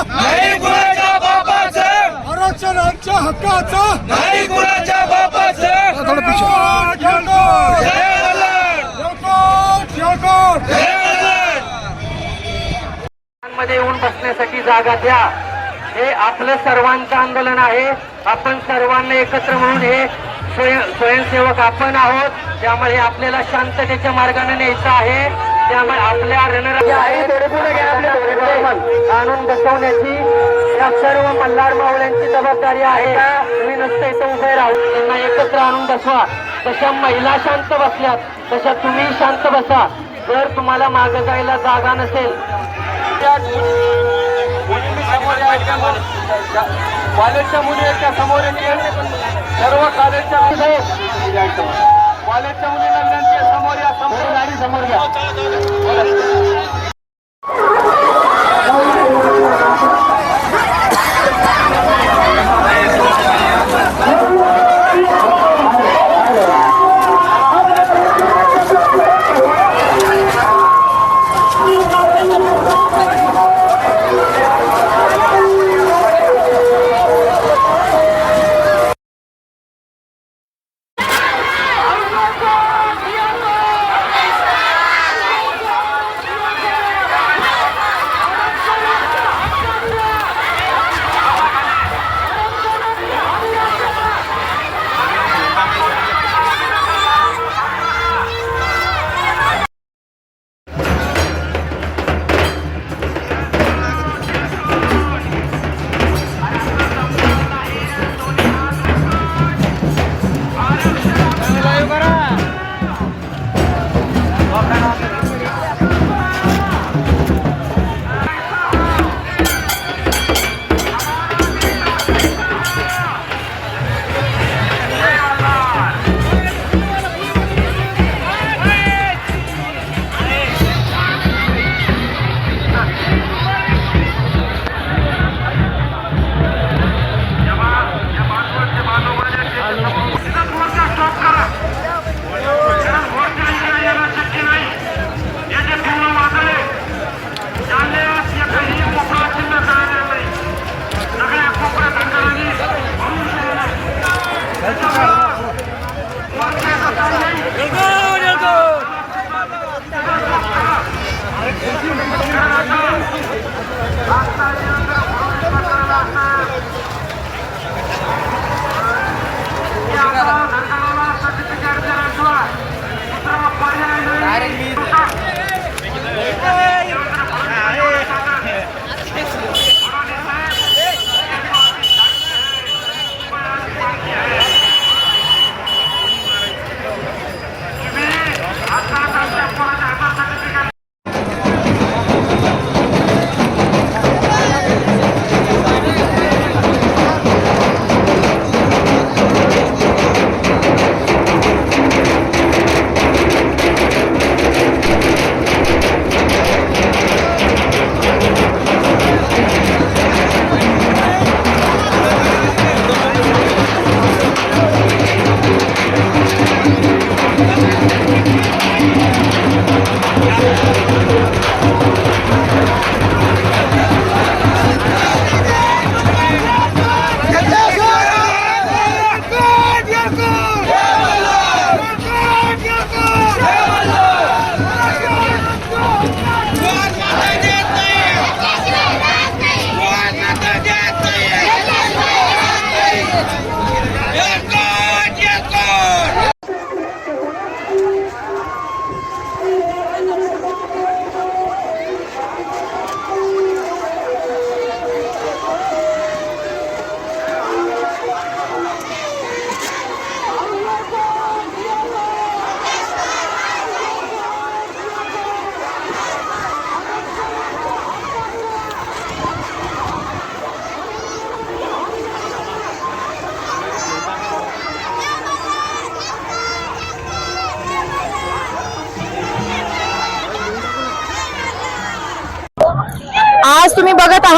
नाही कुणाच्या बापाचं, आरक्षण आमच्या हक्काचं नाही कुणाच्या बापाचं. मध्ये येऊन बसण्यासाठी जागा द्या. हे आपलं सर्वांचं आंदोलन आहे. आपण सर्वांना एकत्र म्हणून हे स्वयंसेवक आपण आहोत. त्यामुळे आपल्याला शांततेच्या मार्गाने न्यायचं आहे. त्यामुळे आपल्या रणराज्य आणून बसवण्याची या सर्व मल्हार मावळ्यांची जबाबदारी आहे. तुम्ही नुसतं इथं उभे राहू, त्यांना एकत्र आणून बसवा. तशा महिला शांत बसल्यात तशा तुम्ही शांत बसा. जर तुम्हाला मागे जायला जागा नसेल, कॉलेजच्या मुली आहेत त्या समोर सर्व कॉलेजच्या मुलींना विनंती आहे, समोर या, समोर गाडी समोर घ्या.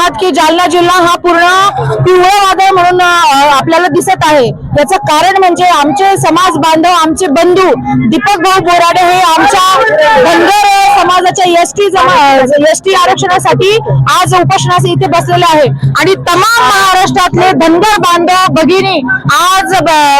आहात की जालना जिल्हा हा पूर्ण पिवळं वादळ म्हणून आपल्याला दिसत आहे. याचं कारण म्हणजे आमचे समाज बांधव, आमचे बंधू दीपक भाऊ बोराडे हे आमच्या धनगर समाजाच्या एसटी आरक्षणासाठी आज उपोषणास इथे बसलेले आहे आणि तमाम महाराष्ट्रातले धनगर बांधव भगिनी आज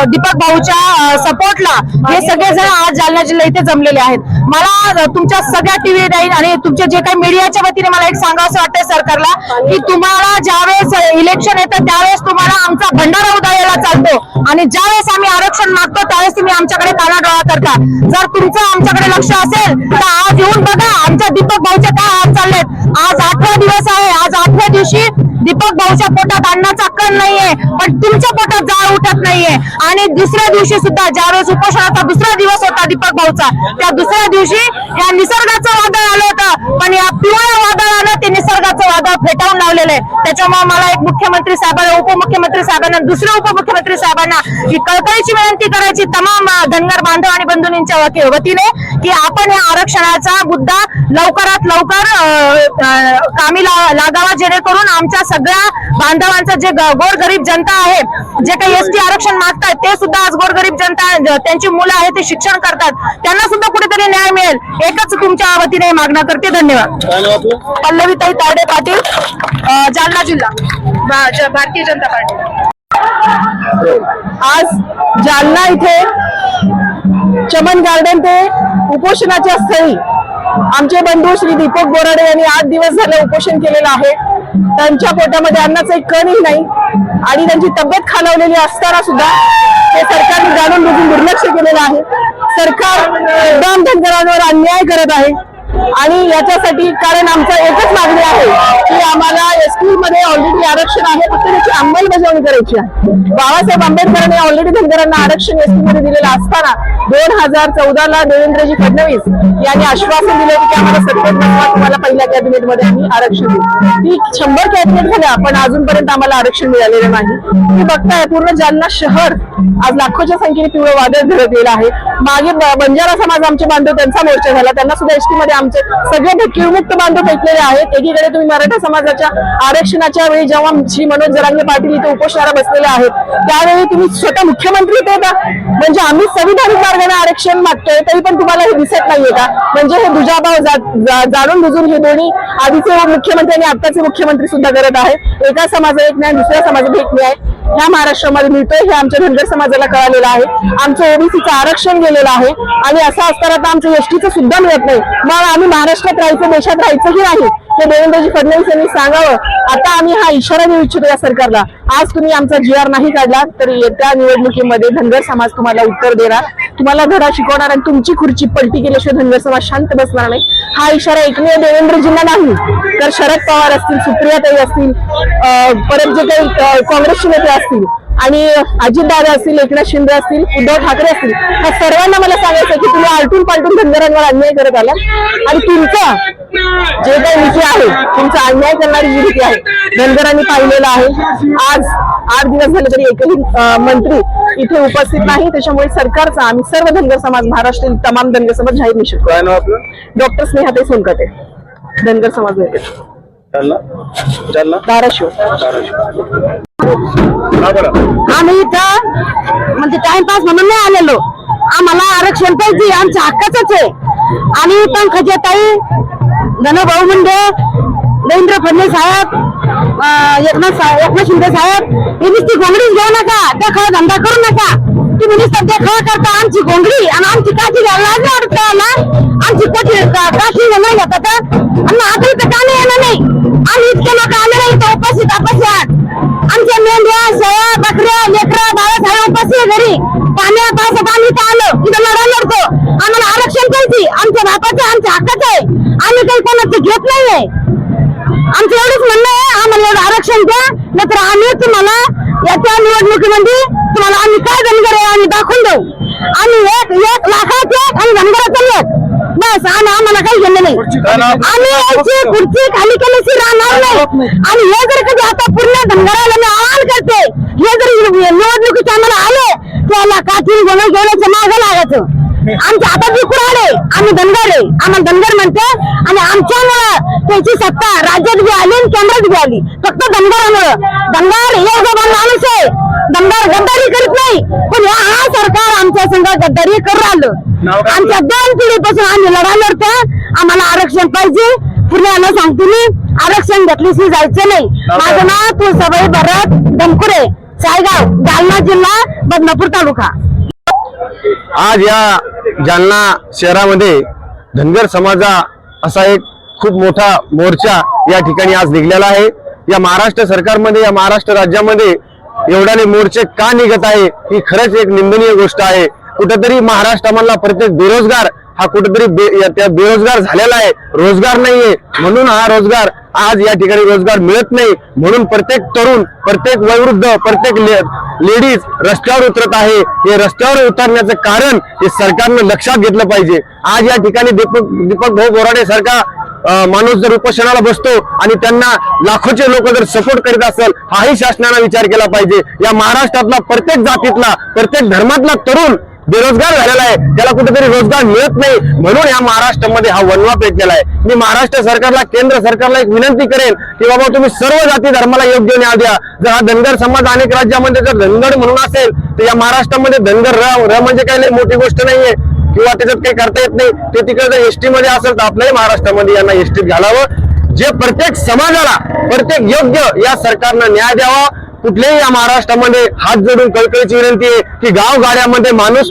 दीपक भाऊच्या सपोर्टला हे सगळेजण आज जालना जिल्हा इथे जमलेले आहेत. मला तुमच्या सगळ्या टीव्ही राहील आणि तुमच्या जे काही मीडियाच्या वतीने मला एक सांगावं वाटतंय सरकारला की तुम्हाला ज्यावेळेस इलेक्शन येतं त्यावेळेस तुम्हाला आमचा भंडारा उधळायला चालतो आणि ज्यावेळेस आम्ही आरक्षण मागतो त्यावेळेस तुम्ही आमच्याकडे कानाडोळा करता. जर तुमचं आमच्याकडे लक्ष असेल तर आज येऊन बघा आमच्या दीपक भाऊचे काय हात चाललेत. आज 8वा दिवस आहे. आज 8व्या दिवशी दीपक भाऊच्या पोटात अन्नाचा कण नाहीये पण तुमच्या पोटात जाळ उठत नाहीये. आणि दुसऱ्या दिवशी सुद्धा ज्यावेळेस उपोषणाचा दुसरा दिवस होता दीपक भाऊचा त्या दुसऱ्या दिवशी या निसर्गाचं वादळ आलं होतं पण या पिवळ्या वादळानं ते निसर्गाचं वादळ फेटाळून लावलेलं आहे. त्याच्यामुळे मला एक मुख्यमंत्री साहेबांना, उपमुख्यमंत्री साहेबांना, दुसऱ्या उपमुख्यमंत्री साहेबांना ही कळकळीची विनंती करायची तमाम धनगर बांधव आणि बंधूंच्या वतीने की आपण या आरक्षणाचा मुद्दा लवकरात लवकर कामी लागावा जेणेकरून आमच्या सगळ्या बांधवांचं जे गोरगरीब जनता आहे जे काही एसटी आरक्षण मागतात ते सुद्धा आज गोरगरीब जनता त्यांची मुलं आहेत ते शिक्षण करतात त्यांना सुद्धा कुठेतरी न्याय मिळेल एकच तुमच्या वतीने मागणं करते. धन्यवाद. पल्लवीताई तायडे पाटील, जालना जिल्हा, भारतीय जनता पार्टी. आज जालना इथे चमन गार्डन ते उपोषणाच्या स्थळी आमचे बंधू श्री दीपक बोराडे यांनी 8 दिवस झाले उपोषण केलेलं आहे. त्यांच्या पोटामध्ये अन्नाचा एक कणही नाही आणि त्यांची तब्येत खालावलेली असताना सुद्धा हे सरकारने जाणून बुजून दुर्लक्ष केलेलं आहे. सरकार एकदम धनगरांवर अन्याय करत आहे आणि याच्यासाठी कारण आमचं एकच मागणी आहे की आम्हाला एसटी मध्ये ऑलरेडी आरक्षण आहे फक्त त्याची अंमलबजावणी करायची आहे. बाबासाहेब आंबेडकरांनी ऑलरेडी धनगरांना आरक्षण एसटी मध्ये दिलेलं असताना 2014ला देवेंद्रजी फडणवीस यांनी आश्वासन दिलं की आम्हाला सत्तेत बसवा तुम्हाला पहिल्या कॅबिनेट मध्ये आम्ही आरक्षण देऊ. ती 100 कॅबिनेट झाल्या पण अजूनपर्यंत आम्हाला आरक्षण मिळालेलं नाही. तुम्ही बघताय पूर्ण जालना शहर आज लाखोच्या संख्येने पिवळं वादळ धरलेलं आहे. मागे बंजारा समाज आमचे बांधव त्यांचा मोर्चा झाला त्यांना सुद्धा एसटी मध्ये आमचे सगळे भिक्षुमुक्त बांधव पेटलेले आहेत. एकीकडे तुम्ही मराठा समाजाच्या आरक्षणाच्या वेळी जेव्हा श्री मनोज जरांगे पाटील इथे उपोषणाला बसलेले आहेत त्यावेळी तुम्ही स्वतः मुख्यमंत्री होते का? म्हणजे आम्ही संविधानिक मार्गाने आरक्षण मागतोय तरी पण तुम्हाला हे दिसत नाहीये का? म्हणजे हे दुजाभाव जाणून बुजून हे दोन्ही आधीचे मुख्यमंत्री आणि आताचे मुख्यमंत्री सुद्धा करत आहेत. एका समाजाला एक न्याय दुसऱ्या समाजाला एक न्याय ह्या महाराष्ट्रामध्ये मिळतोय हे आमच्या धनगर समाजाला कळालेलं आहे. आमचं ओबीसीचं आरक्षण गेलेलं आहे आणि असं असताना तर आमचं एसटीचं सुद्धा मिळत नाही. मग आम्ही महाराष्ट्रात राहायचं देशात राहायचं की नाही हे देवेंद्रजी फडणवीस यांनी सांगावं. आता आम्ही हा इशारा देऊ इच्छितो या सरकारला. आज तुम्ही आमचा GR नाही काढला तर येत्या निवडणुकीमध्ये धनगर समाज तुम्हाला उत्तर देणार, तुम्हाला धडा शिकवणार आणि तुमची खुर्ची पलटी केल्याशिवाय धनगर समाज शांत बसणार नाही. हा इशारा एकमेव देवेंद्रजींना नाही तर शरद पवार असतील, सुप्रियाताई असतील, परत जे काही काँग्रेसचे नेते असतील आणि अजितदादा असतील, एकनाथ शिंदे असतील, उद्धव ठाकरे असतील ह्या सर्वांना मला सांगायचं की तुम्ही आलटून पालटून धनगरांवर अन्याय करत आला आणि तुमचा जे काही नीती आहे तुमचा अन्याय करणारी जी नीती आहे धनगरांनी पाहिलेलं आहे. आज 8 दिवस झाले तरी एकही मंत्री इथे उपस्थित नाही. त्याच्यामुळे सरकारचा आम्ही सर्व धनगर समाज महाराष्ट्रातील तमाम धनगर समाज जाहीर निषेध करतो. डॉक्टर स्नेहाताई सोनकाटे, धनगर समाज नेते, धाराशिव. आम्ही इथं म्हणजे टाइमपास म्हणून नाही आलेलो, आम्हाला आरक्षण पाहिजे, आमच्या हक्काचंच आहे. आणि पंकजाताई, धनभाऊ मुंडे, देवेंद्र फडणवीस साहेब, एकनाथ शिंदे साहेब हे नुसती गोंगडीच घेऊ नका, देखावा धंदा करू नका. तुम्ही नुसतं देखावा करता आमची गोंगडी आणि आमची काठी लाज वाटतं ना, आमची काठी नाही घेतात आणि आता इथं का नाही येणार नाही. आम्ही इतके लोक आले नाही इथं उपस्थित आहात. आमच्या मेंढ्या, शेळ्या, बकऱ्या, लेकरा, बाळा सगळ्या उपस्थित घरी पाण्या पावसात आम्ही इथं आलो, इथं लढा लढतो. आम्हाला आरक्षण पाहिजे, आमच्या बापाचं आमच्या हक्काचं आहे, आम्ही काही कोणाचं घेत नाहीये. आमचं एवढंच म्हणणं आहे आम्हाला एवढं आरक्षण द्या नाहीतर आम्ही तुम्हाला याच्या निवडणुकीमध्ये तुम्हाला आम्ही काय धनगर आहे आम्ही दाखवून देऊ. आम्ही एक लाखाचे आणि धनगराचं एक बस आम्हाला काही घेणं नाही. आम्ही याची खुर्ची खाली केल्याची राहणार नाही. आणि हे जर कधी आता पूर्ण धनगराला मी आवाहन करते हे जर निवडणुकीचे आम्हाला आले त्याला काठी घेऊन घेऊन मागं लागायचं. आमच्या हातात विकून आले, आम्ही धनगर आहे, आम्हाला धनगर म्हणते. आणि आमच्यामुळं त्याची सत्ता राज्यात बी आली आणि केंद्रात बी आली, फक्त धनगरामुळं. धनगर हे गबान माणूस आहे, धनगर गद्दारी करत नाही. पण हा सरकार आमच्या संघ गद्दारी करून राहिलं. आमच्या 2 पिढीपासून आम्ही लढा लढतो, आम्हाला आरक्षण पाहिजे. पुण्याला सांगते मी, आरक्षण घेतल्याशिवाय जायचं नाही. माझं नाव तुळसाबाई भरत दमकुरे, सायगाव, जालना जिल्हा, बदनापूर तालुका. आज या जालना शहरामध्ये धनगर समाजा असा एक खूप मोठा मोर्चा या ठिकाणी आज निघलेला आहे. या महाराष्ट्र सरकारमध्ये, या महाराष्ट्र राज्यामध्ये एवढ्याने मोर्चे का निघत आहे ही खरंच एक निंदनीय गोष्ट आहे. कुठेतरी महाराष्ट्रामधला प्रत्येक बेरोजगार हा कुठेतरी बेरोजगार झालेला आहे, रोजगार नाहीये. म्हणून हा रोजगार आज या ठिकाणी रोजगार मिळत नाही. म्हणून प्रत्येक तरुण, प्रत्येक वयोवृद्ध, प्रत्येक लेडीज रस्त्यावर उतरत आहे. हे रस्त्यावर उतरण्याचं कारण हे सरकारनं लक्षात घेतलं पाहिजे. आज या ठिकाणी दीपक भाऊ बोराडे सारखा माणूस जर उपोषणाला बसतो आणि त्यांना लाखोचे लोक जर सपोर्ट करीत असेल, हाही शासनाने विचार केला पाहिजे. या महाराष्ट्रातला प्रत्येक जातीतला, प्रत्येक धर्मातला तरुण बेरोजगार झालेला आहे, त्याला कुठेतरी रोजगार मिळत नाही. म्हणून या महाराष्ट्रामध्ये हा वणवा पेटलेला आहे. मी महाराष्ट्र सरकारला, केंद्र सरकारला एक विनंती करेन की बाबा तुम्ही सर्व जाती धर्माला योग्य न्याय द्या. जर हा धनगर समाज अनेक राज्यामध्ये जर धनगर म्हणून असेल, तर या महाराष्ट्रामध्ये धनगर र म्हणजे काही लई मोठी गोष्ट नाहीये किंवा त्याच्यात काही करता येत नाही. ते तिकडे जर एसटी मध्ये असेल तर आपल्याही महाराष्ट्रामध्ये यांना एसटीत घालावं. जे प्रत्येक समाजाला, प्रत्येक योग्य या सरकारनं न्याय द्यावा. कुठल्याही या महाराष्ट्रामध्ये हात जोडून कळकळीची विनंती आहे की गाव गाड्यामध्ये माणूस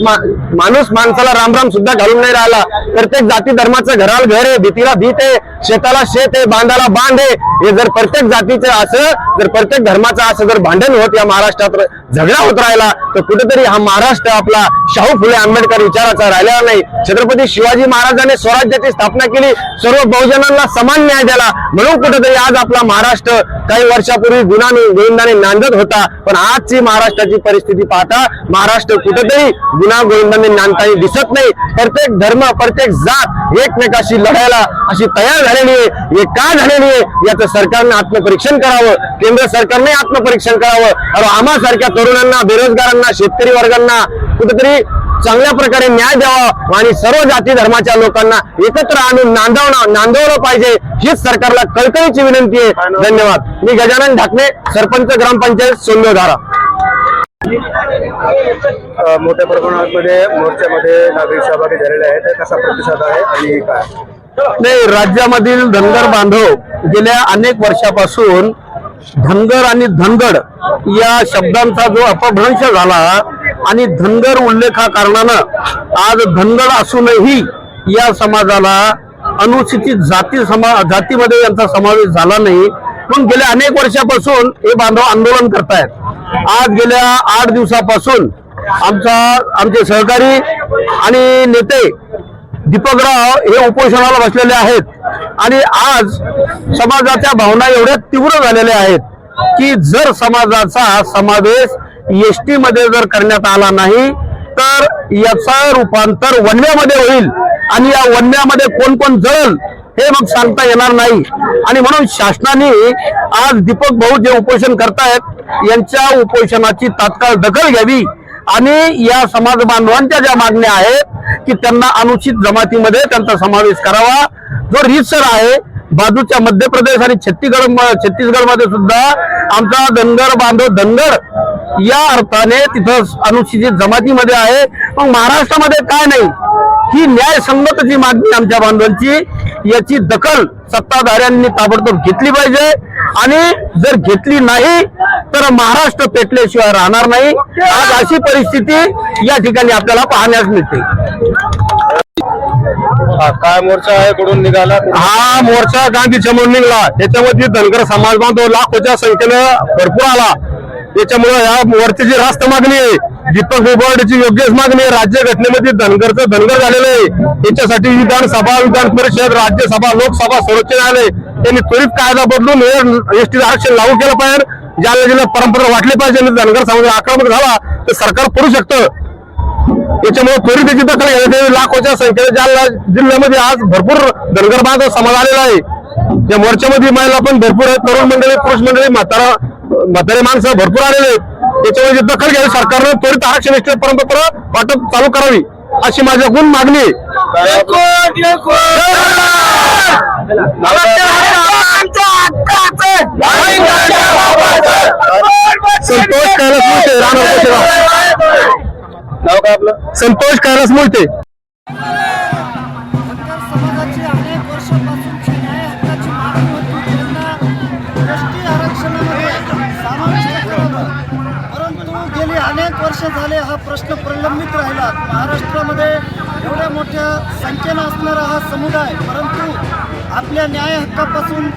माणसाला रामराम सुद्धा घालून नाही राहिला. प्रत्येक जाती धर्माचं घराला घर आहे, भीतीला भीत आहे, शेताला शेत आहे, बांधाला बांध आहे. हे जर प्रत्येक जातीचं असं, जर प्रत्येक धर्माचं असं जर भांडण होत या महाराष्ट्रात झगडा होत राहिला, तर कुठेतरी हा महाराष्ट्र आपला शाहू फुले आंबेडकर विचाराचा राहिलेला नाही. छत्रपती शिवाजी महाराजांनी स्वराज्याची स्थापना केली, सर्व बहुजनांना समान न्याय दिला. म्हणून कुठेतरी आज आपला महाराष्ट्र काही वर्षापूर्वी गुन्हा-गोविंदाने नांदत होता. पण आजची महाराष्ट्राची परिस्थिती पाहता महाराष्ट्र कुठेतरी गुन्हा-गोविंदाने नांदताना दिसत नाही. प्रत्येक धर्म, प्रत्येक जात एकमेकाशी लढायला अशी तयार झालेली आहे. हे का झालेली आहे याचं सरकारने आत्मपरीक्षण करावं, केंद्र सरकारने आत्मपरीक्षण करावं. आम्हा सारख्या तरुणांना, बेरोजगारांना, शेतकरी वर्गांना कुठेतरी चांगल्या प्रकारे न्याय द्यावा आणि सर्व जाती धर्माच्या लोकांना एकत्र आणून नांदवलं पाहिजे, हीच सरकारला कळकळीची विनंती आहे. धन्यवाद. मी गजानन ढाकणे, सरपंच ग्रामपंचायत सोंदोधारा. मोठ्या प्रमाणामध्ये मोर्चामध्ये नागरिक सहभागी झालेले आहेत, कसा प्रतिसाद आहे आणि काय? नाही, राज्यामधील धनगर बांधव गेल्या अनेक वर्षापासून धनगर आणि धनगड या शब्दांचा जो अपभ्रंश झाला आणि धनगर उल्लेखा कारणानं आज धनगड असूनही या समाजाला अनुसूचित जातीमध्ये यांचा समावेश झाला नाही. पण गेल्या अनेक वर्षापासून हे बांधव आंदोलन करतायत. आज गेल्या 8 दिवसापासून आमचे सहकारी आणि नेते दीपकराव हे उपोषणाला बसलेले आहेत आणि आज समाजाच्या भावना एवढ्या तीव्र झालेल्या आहेत की जर समाजाचा समावेश एसटी मध्ये जर करण्यात आला नाही तर याचा रूपांतर वन्यामध्ये होईल आणि या वन्यामध्ये कोण कोण जळल हे मग सांगता येणार नाही. आणि म्हणून शासनाने आज दीपक भाऊ जे उपोषण करतायत यांच्या उपोषणाची तात्काळ दखल घ्यावी आणि या समाज बांधवांच्या ज्या मागण्या आहेत की त्यांना अनुसूचित जमातीमध्ये त्यांचा समावेश करावा. जो रीतसर आहे, बाजूच्या मध्य प्रदेश आणि छत्तीसगडमध्ये सुद्धा आमचा धनगर बांधव धनगर या अर्थाने तिथं अनुसूचित जमातीमध्ये आहे. मग महाराष्ट्रामध्ये काय नाही, ही न्यायसंगतची मागणी आमच्या बांधवांची, याची दखल सत्ताधाऱ्यांनी ताबडतोब घेतली पाहिजे. आणि जर घेतली नाही तर महाराष्ट्र पेटल्याशिवाय राहणार नाही. आज अशी परिस्थिती या ठिकाणी आपल्याला पाहण्यास मिळते. काय मोर्चा आहे, कुठून निघाला? हा मोर्चा गांधी चमून निघाला. त्याच्यामध्ये धनगर समाज बांधव लाखोच्या संख्येनं भरपूर आला. त्याच्यामुळे या मोर्चाची रास्त मागणी आहे, दीपक बोराडेची योग्यच मागणी आहे. राज्य घटनेमध्ये धनगरचं धनगर झालेलं आहे. त्याच्यासाठी विधानसभा, विधान परिषद, राज्यसभा, लोकसभा, सर्वोच्च न्यायालय यांनी त्वरित कायदा बदलून एसटी आरक्षण लागू केलं पाहिजे. ज्याला जिल्हा परंपरा वाटली पाहिजे. धनगर समाज आक्रमक झाला तर सरकार करू शकतं. त्याच्यामुळे त्वरित त्याची दखल घ्यायला लाखोच्या संख्येने जालना जिल्ह्यामध्ये आज भरपूर धनगर बांधव समाज आलेला आहे. या मोर्चामध्ये महिला पण भरपूर आहेत, तरुण मंडळी, पुरुष मंडळी, म्हातारे माणसं भरपूर आलेले आहेत. याच्यामध्ये दखल घ्यावी, सरकारनं त्वरित आरक्षण निश्चित परंपरा वाटप चालू करावी अशी माझ्याकडून मागणी आहे. संतोष कैलास मोहिते, राणा उपोषण. नाव काय आपलं? संतोष कैलास मोहिते. धनगर समाजाची अनेक वर्षांपासूनची न्याय हक्काची मागणी होती. त्यांना एसटी आरक्षणामध्ये सामाविष्ट करावं, परंतु गेली अनेक वर्ष झाले हा प्रश्न प्रलंबित राहिला. महाराष्ट्रामध्ये एवढ्या मोठ्या संख्येनं असणारा हा समुदाय, परंतु आपल्या न्याय हक्कापासून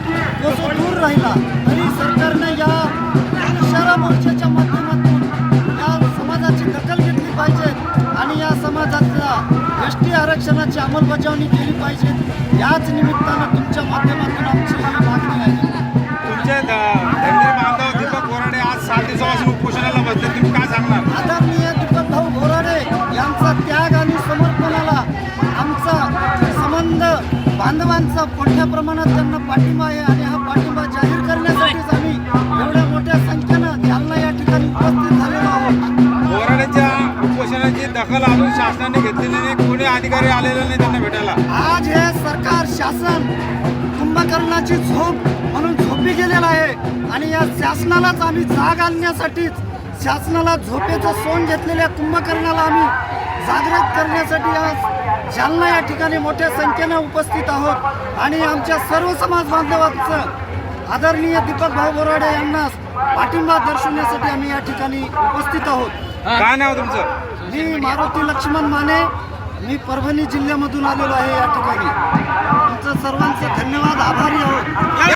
तो जो दूर राहिला. तरी सरकारने या इशारा मोर्चाच्या माध्यमातून या समाजाची दखल घेतली पाहिजे आणि या समाजातल्या एसटी आरक्षणाची अंमलबजावणी केली पाहिजे. याच निमित्तानं तुमच्या माध्यमातून आमची ही मागणी आहे. तुमचे धनगर बांधव दीपक बोराडे आज 7 दिवसापासून उपोषणाला बसले, तुम्ही काय सांगणार? आदरणीय दीपक भाऊ बोराडे यांचा त्याग आणि समर्पणाला आमचा संबंध बांधवांचा मोठ्या प्रमाणात त्यांना पाठिंबा आहे आणि हा पाठिंबा जाहीर करण्यासाठीच आम्ही एवढ्या मोठ्या संख्येनं जालना या ठिकाणी उपस्थित झालेलो आहोत. बोराडेच्या उपोषणाची दखल अजून शासनाने घेतलेली नाही, कोणी अधिकारी आलेले नाही त्यांना भेटायला. आज हे सरकार शासन कुंभकर्णाची झोप म्हणून झोपी गेलेलं आहे आणि या शासनालाच आम्ही जाग आणण्यासाठीच, शासनाला झोपेचं सोंग घेतलेल्या कुंभकर्णाला आम्ही जागृत करण्यासाठी आज जालना या ठिकाणी मोठ्या संख्येनं उपस्थित आहोत आणि आमच्या सर्व समाज बांधवांचं आदरणीय दीपक भाऊ बोराडे यांना पाठिंबा दर्शवण्यासाठी आम्ही या ठिकाणी उपस्थित आहोत. काय नाव तुमचं? मी मारुती लक्ष्मण माने, मी परभणी जिल्ह्यामधून आलेलो आहे. या ठिकाणी तुमचं सर्वांचं धन्यवाद, आभारी आहोत.